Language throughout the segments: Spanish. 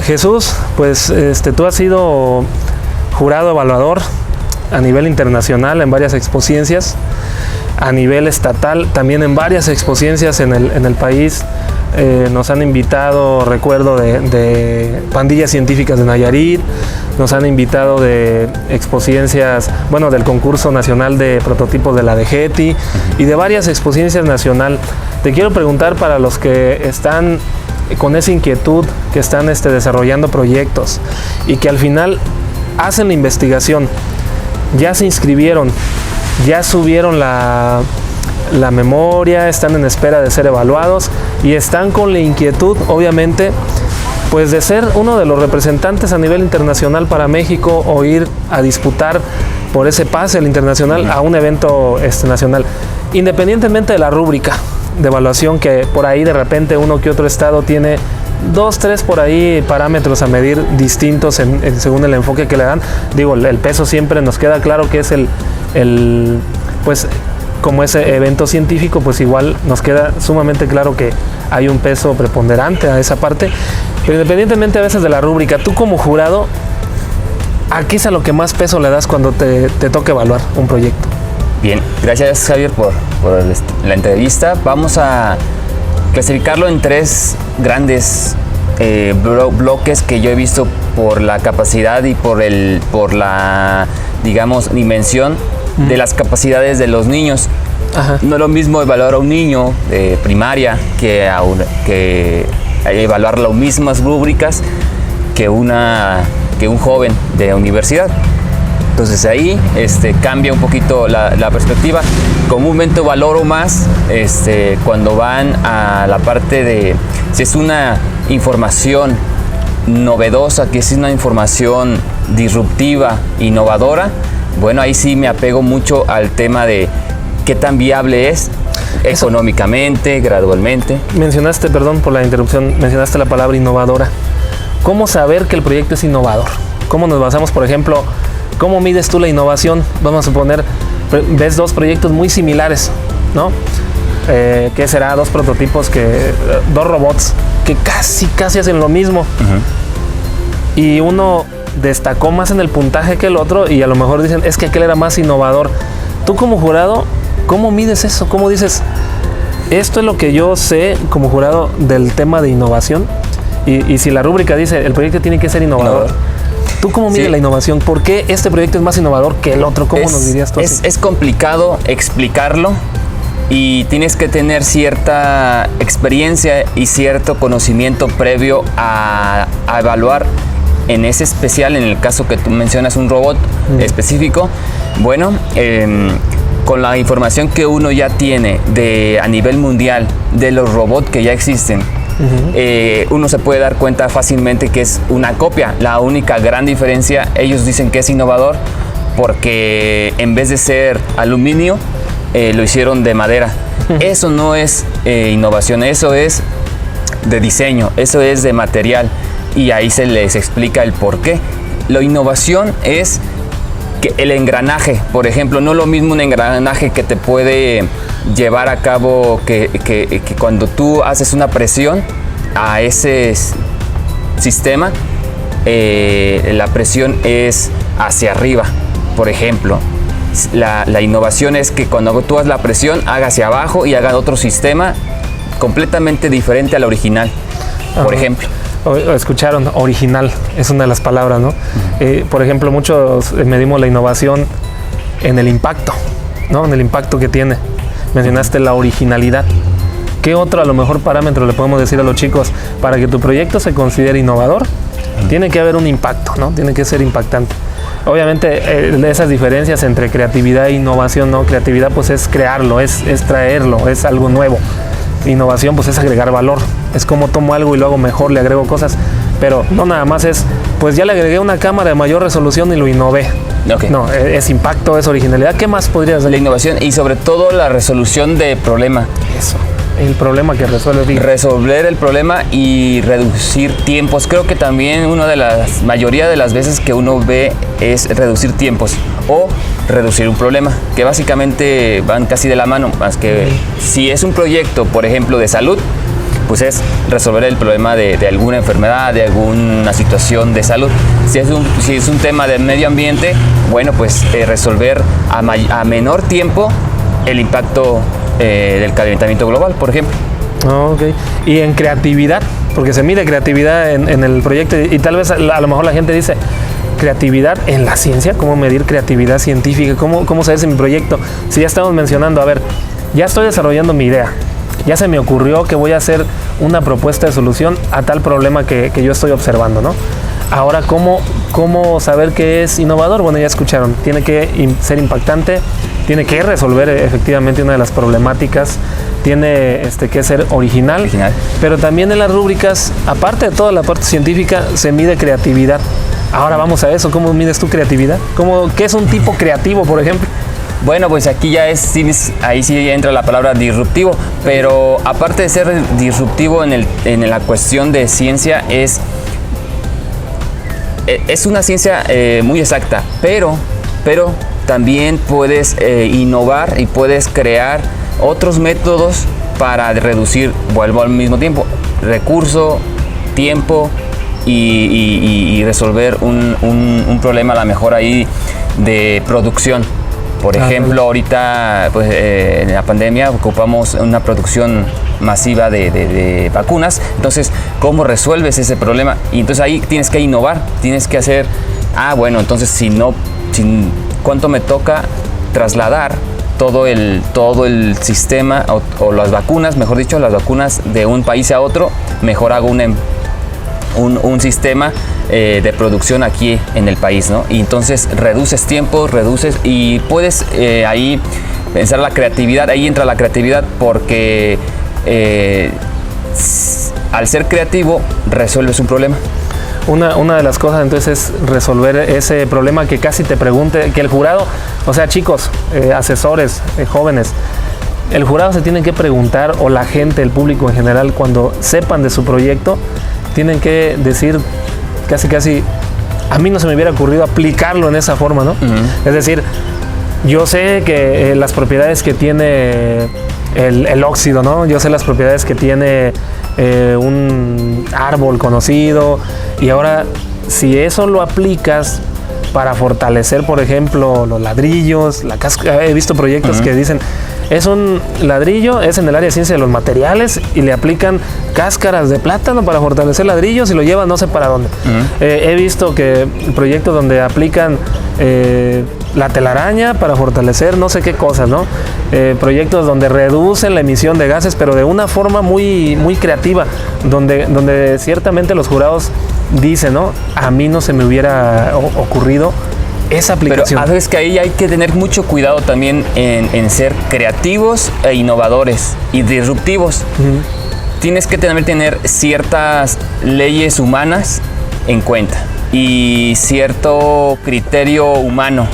Jesús, pues tú has sido jurado evaluador a nivel internacional en varias expociencias, a nivel estatal también en varias expociencias en el país. Nos han invitado, recuerdo, de Pandillas Científicas de Nayarit, nos han invitado de expociencias, bueno, del concurso nacional de prototipos de la DGETI y de varias expociencias nacional. Te quiero preguntar, para los que están con esa inquietud, que están desarrollando proyectos y que al final hacen la investigación, ya se inscribieron, ya subieron la memoria, están en espera de ser evaluados y están con la inquietud, obviamente, pues de ser uno de los representantes a nivel internacional para México o ir a disputar por ese pase al internacional a un evento nacional, independientemente de la rúbrica de evaluación, que por ahí de repente uno que otro estado tiene 2, 3 por ahí parámetros a medir distintos según el enfoque que le dan. Digo, el peso siempre nos queda claro que es pues como ese evento científico, pues igual nos queda sumamente claro que hay un peso preponderante a esa parte, pero independientemente a veces de la rúbrica, tú como jurado, ¿a qué es a lo que más peso le das cuando te toca evaluar un proyecto? Bien, gracias Javier por la entrevista. Vamos a clasificarlo en 3 grandes bloques que yo he visto por la capacidad y por la, digamos, dimensión de las capacidades de los niños. Ajá. No es lo mismo evaluar a un niño de primaria que evaluar las mismas rúbricas que un joven de universidad. Entonces ahí cambia un poquito la perspectiva. Comúnmente valoro más cuando van a la parte de si es una información novedosa, que es una información disruptiva, innovadora. Bueno, ahí sí me apego mucho al tema de qué tan viable es económicamente, gradualmente. Mencionaste, perdón por la interrupción, mencionaste la palabra innovadora. ¿Cómo saber que el proyecto es innovador? ¿Cómo nos basamos, por ejemplo, cómo mides tú la innovación? Vamos a suponer, ves 2 proyectos muy similares, ¿no? ¿Qué será? 2 prototipos, 2 robots que casi hacen lo mismo. Uh-huh. Y uno destacó más en el puntaje que el otro y a lo mejor dicen, es que aquel era más innovador. Tú como jurado, ¿cómo mides eso? ¿Cómo dices, esto es lo que yo sé como jurado del tema de innovación? Y si la rúbrica dice, el proyecto tiene que ser innovador. ¿Tú cómo mides la innovación? ¿Por qué este proyecto es más innovador que el otro? ¿Cómo nos dirías tú así? Es complicado explicarlo y tienes que tener cierta experiencia y cierto conocimiento previo a evaluar en ese especial, en el caso que tú mencionas, un robot específico. Bueno, con la información que uno ya tiene a nivel mundial de los robots que ya existen, uno se puede dar cuenta fácilmente que es una copia. La única gran diferencia, ellos dicen que es innovador porque en vez de ser aluminio, lo hicieron de madera. Eso no es innovación, eso es de diseño, eso es de material. Y ahí se les explica el por qué. La innovación es que el engranaje, por ejemplo, no es lo mismo un engranaje que te puede llevar a cabo que cuando tú haces una presión a ese sistema, la presión es hacia arriba, por ejemplo. La innovación es que cuando tú hagas la presión, haga hacia abajo y haga otro sistema completamente diferente al original, por ejemplo. Escucharon, original, es una de las palabras, ¿no? Por ejemplo, muchos medimos la innovación en el impacto, ¿no? En el impacto que tiene. Mencionaste la originalidad. ¿Qué otro a lo mejor parámetro le podemos decir a los chicos para que tu proyecto se considere innovador? Tiene que haber un impacto, ¿no? Tiene que ser impactante. Obviamente, esas diferencias entre creatividad e innovación, ¿no? Creatividad pues es crearlo, es traerlo, es algo nuevo. Innovación pues es agregar valor, es como tomo algo y lo hago mejor, le agrego cosas, pero no nada más es, pues ya le agregué una cámara de mayor resolución y lo innové. Okay. No, es impacto, es originalidad. ¿Qué más podrías decir? La innovación y sobre todo la resolución de problema. Eso, el problema que resuelve. Resolver el problema y reducir tiempos. Creo que también una de las mayoría de las veces que uno ve es reducir tiempos o reducir un problema, que básicamente van casi de la mano, más que si es un proyecto, por ejemplo, de salud, pues es resolver el problema de alguna enfermedad, de alguna situación de salud. Si es un tema de medio ambiente, bueno, pues resolver a menor tiempo el impacto del calentamiento global, por ejemplo. Ok. Y en creatividad, porque se mide creatividad en el proyecto y tal vez a lo mejor la gente dice, creatividad en la ciencia, ¿cómo medir creatividad científica? ¿Cómo se hace mi proyecto? Si ya estamos mencionando, a ver, ya estoy desarrollando mi idea, ya se me ocurrió que voy a hacer una propuesta de solución a tal problema que yo estoy observando, ¿no? Ahora, ¿cómo saber que es innovador? Bueno, ya escucharon, tiene que ser impactante, tiene que resolver efectivamente una de las problemáticas, tiene que ser original, pero también en las rúbricas, aparte de toda la parte científica, se mide creatividad. Ahora vamos a eso, ¿cómo mides tu creatividad? ¿Qué es un tipo creativo, por ejemplo? Bueno, pues aquí ya ahí sí entra la palabra disruptivo, pero aparte de ser disruptivo en la cuestión de ciencia, es una ciencia muy exacta, pero también puedes innovar y puedes crear otros métodos para reducir, vuelvo al mismo tiempo, recurso, tiempo y resolver un problema a lo mejor ahí de producción. Por ejemplo, ahorita pues, en la pandemia ocupamos una producción masiva de vacunas. Entonces, ¿cómo resuelves ese problema? Y entonces ahí tienes que innovar, tienes que hacer, bueno, entonces ¿cuánto me toca trasladar todo el sistema o las vacunas, mejor dicho, las vacunas de un país a otro? Mejor hago un sistema de producción aquí en el país, ¿no? Y entonces reduces tiempo, y puedes ahí pensar la creatividad, ahí entra la creatividad porque al ser creativo resuelves un problema. Una de las cosas entonces es resolver ese problema que casi te pregunte, que el jurado, o sea, chicos, asesores, jóvenes, el jurado se tiene que preguntar, o la gente, el público en general, cuando sepan de su proyecto, tienen que decir casi, a mí no se me hubiera ocurrido aplicarlo en esa forma, ¿no? Uh-huh. Es decir, yo sé que las propiedades que tiene el óxido, ¿no? Yo sé las propiedades que tiene un árbol conocido, y ahora si eso lo aplicas para fortalecer, por ejemplo, los ladrillos, la casca, he visto proyectos que dicen, es un ladrillo, es en el área de ciencia de los materiales, y le aplican cáscaras de plátano para fortalecer ladrillos y lo llevan no sé para dónde. He visto que proyectos donde aplican la telaraña para fortalecer no sé qué cosas, ¿no? Proyectos donde reducen la emisión de gases, pero de una forma muy, muy creativa, donde ciertamente los jurados dicen, ¿no? A mí no se me hubiera ocurrido esa aplicación. Pero sabes que ahí hay que tener mucho cuidado también en ser creativos e innovadores y disruptivos. Tienes que tener ciertas leyes humanas en cuenta y cierto criterio humano.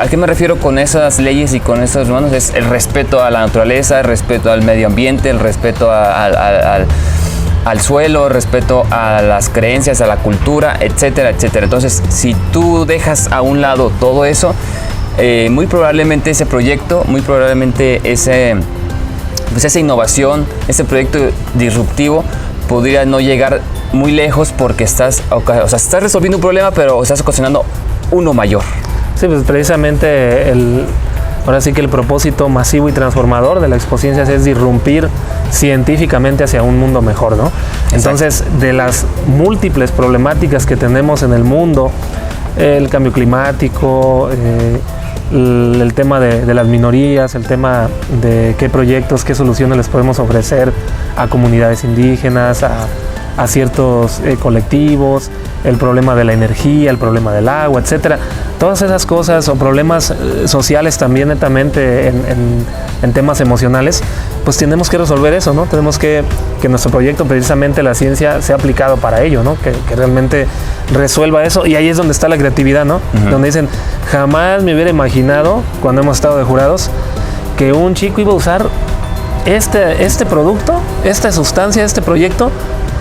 ¿A qué me refiero con esas leyes y con esos humanos? Es el respeto a la naturaleza, el respeto al medio ambiente, el respeto al suelo, respeto a las creencias, a la cultura, etcétera, etcétera. Entonces, si tú dejas a un lado todo eso, muy probablemente ese proyecto, muy probablemente esa innovación, ese proyecto disruptivo podría no llegar muy lejos porque estás resolviendo un problema, pero estás ocasionando uno mayor. Sí, pues precisamente ahora sí que el propósito masivo y transformador de la Expociencias es disrumpir científicamente hacia un mundo mejor, ¿no? Exacto. Entonces, de las múltiples problemáticas que tenemos en el mundo, el cambio climático, el tema de las minorías, el tema de qué proyectos, qué soluciones les podemos ofrecer a comunidades indígenas, a ciertos colectivos, el problema de la energía, el problema del agua, etcétera. Todas esas cosas, o problemas sociales también netamente en temas emocionales, pues tenemos que resolver eso, ¿no? Tenemos que nuestro proyecto, precisamente la ciencia, sea aplicado para ello, ¿no? Que realmente resuelva eso, y ahí es donde está la creatividad, ¿no? Uh-huh. Donde dicen, jamás me hubiera imaginado, cuando hemos estado de jurados, que un chico iba a usar este producto, esta sustancia, este proyecto,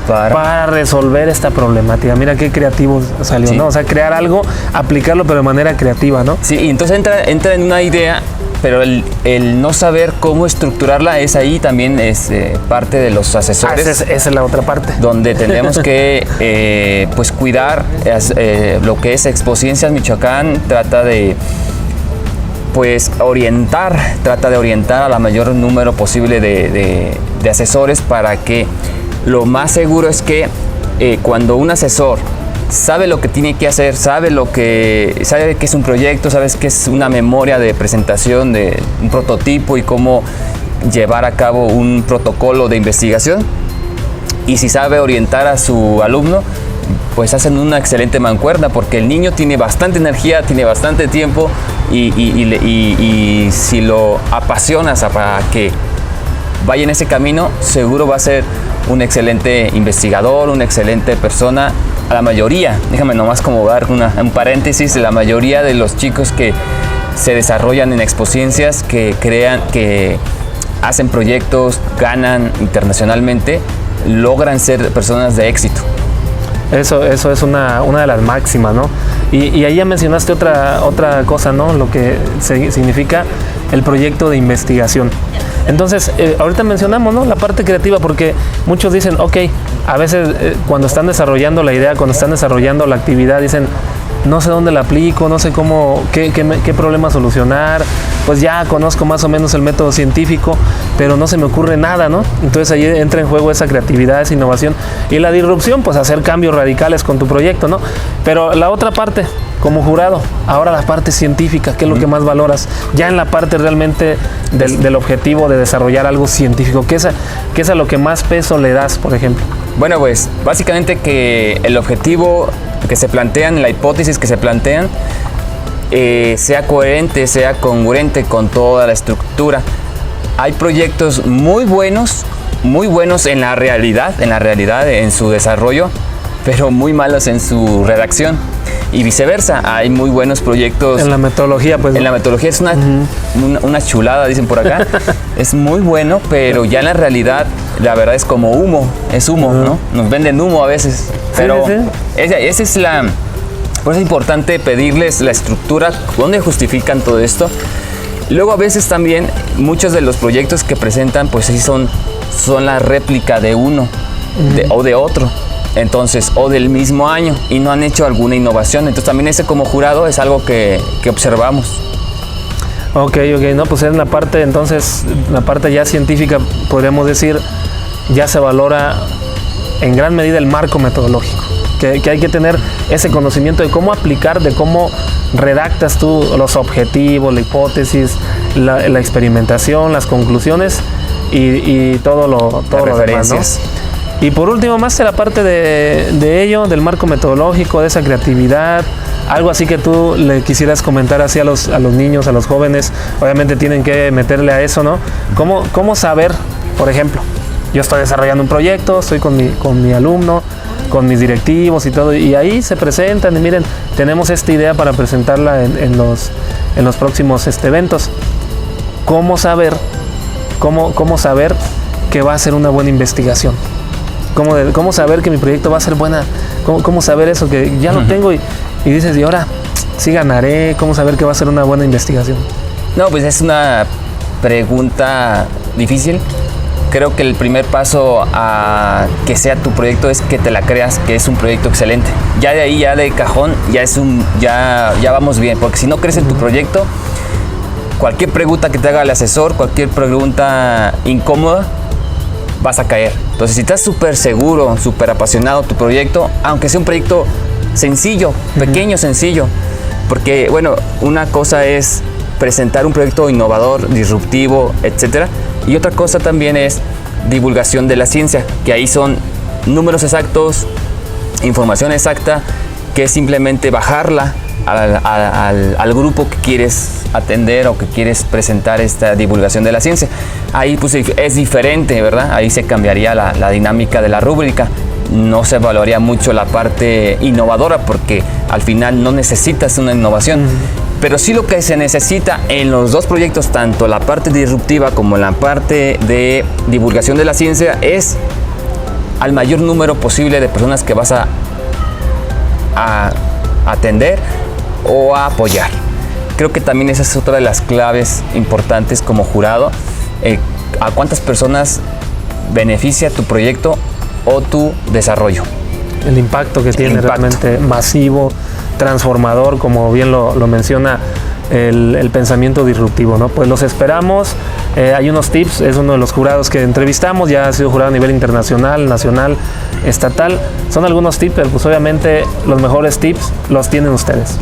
para resolver esta problemática. Mira qué creativo salió, sí. ¿No? O sea, crear algo, aplicarlo, pero de manera creativa, ¿no? Sí, y entonces entra en una idea pero el no saber cómo estructurarla es ahí también es parte de los asesores. Esa es la otra parte. Donde tenemos que pues cuidar lo que es Expociencias Michoacán. Trata de orientar a la mayor número posible de asesores, para que lo más seguro es que cuando un asesor sabe lo que tiene que hacer, sabe que es un proyecto, sabes que es una memoria de presentación de un prototipo y cómo llevar a cabo un protocolo de investigación, y si sabe orientar a su alumno, pues hacen una excelente mancuerna, porque el niño tiene bastante energía, tiene bastante tiempo, y si lo apasionas para que vaya en ese camino, seguro va a ser un excelente investigador, una excelente persona. A la mayoría, déjame nomás como dar un paréntesis, la mayoría de los chicos que se desarrollan en Expociencias, que crean, que hacen proyectos, ganan internacionalmente, logran ser personas de éxito. Eso es una de las máximas, ¿no? Y ahí ya mencionaste otra cosa, ¿no? Lo que significa el proyecto de investigación. Entonces, ahorita mencionamos, ¿no?, la parte creativa, porque muchos dicen, ok, a veces cuando están desarrollando la idea, cuando están desarrollando la actividad, dicen, no sé dónde la aplico, no sé qué problema solucionar, pues ya conozco más o menos el método científico, pero no se me ocurre nada, ¿no? Entonces ahí entra en juego esa creatividad, esa innovación y la disrupción, pues hacer cambios radicales con tu proyecto, ¿no? Pero la otra parte, como jurado, ahora la parte científica, ¿qué es lo que más valoras? Ya en la parte realmente del objetivo de desarrollar algo científico, ¿qué es a lo que más peso le das, por ejemplo? Bueno, pues básicamente que el objetivo que se plantean, la hipótesis que se plantean, sea coherente, sea congruente con toda la estructura. Hay proyectos muy buenos en la realidad, en su desarrollo, pero muy malos en su redacción. Y viceversa, hay muy buenos proyectos. En la metodología, pues. En la metodología es una chulada, dicen por acá. Es muy bueno, pero ya en la realidad, la verdad es como humo, ¿no? Nos venden humo a veces. Pero sí. Esa es por eso es importante pedirles la estructura, dónde justifican todo esto. Luego a veces también, muchos de los proyectos que presentan, pues sí son la réplica de uno o de otro. Entonces, o del mismo año, y no han hecho alguna innovación. Entonces también ese como jurado es algo que observamos. Ok, no, pues en la parte, entonces, la parte ya científica, podríamos decir, ya se valora en gran medida el marco metodológico, que hay que tener ese conocimiento de cómo aplicar, de cómo redactas tú los objetivos, la hipótesis, la experimentación, las conclusiones y todo lo demás, ¿no? Y por último, más de la parte de ello, del marco metodológico, de esa creatividad, algo así que tú le quisieras comentar así a los niños, a los jóvenes, obviamente tienen que meterle a eso, ¿no? ¿Cómo saber, por ejemplo, yo estoy desarrollando un proyecto, estoy con mi alumno, con mis directivos y todo, y ahí se presentan y miren, tenemos esta idea para presentarla en los próximos eventos. ¿Cómo saber que va a ser una buena investigación? ¿Cómo saber que mi proyecto va a ser buena? ¿Cómo saber eso? Que ya lo tengo y dices, y ahora sí ganaré. ¿Cómo saber que va a ser una buena investigación? No, pues es una pregunta difícil. Creo que el primer paso a que sea tu proyecto es que te la creas, que es un proyecto excelente. Ya de ahí, ya de cajón, ya vamos bien. Porque si no crees en tu proyecto, cualquier pregunta que te haga el asesor, cualquier pregunta incómoda, vas a caer. Entonces, si estás súper seguro, súper apasionado tu proyecto, aunque sea un proyecto sencillo, pequeño, sencillo, porque, bueno, una cosa es presentar un proyecto innovador, disruptivo, etcétera, y otra cosa también es divulgación de la ciencia, que ahí son números exactos, información exacta, que es simplemente bajarla al grupo que quieres atender o que quieres presentar esta divulgación de la ciencia. Ahí pues es diferente, ¿verdad? Ahí se cambiaría la dinámica de la rúbrica. No se evaluaría mucho la parte innovadora, porque al final no necesitas una innovación. Pero sí lo que se necesita en los dos proyectos, tanto la parte disruptiva como la parte de divulgación de la ciencia, es al mayor número posible de personas que vas a atender o a apoyar. creo que también esa es otra de las claves importantes como jurado. ¿A cuántas personas beneficia tu proyecto o tu desarrollo? El impacto que tiene realmente masivo, transformador, como bien lo menciona el pensamiento disruptivo, ¿no? Pues los esperamos. Hay unos tips, es uno de los jurados que entrevistamos, ya ha sido jurado a nivel internacional, nacional, estatal. Son algunos tips, pero pues obviamente los mejores tips los tienen ustedes.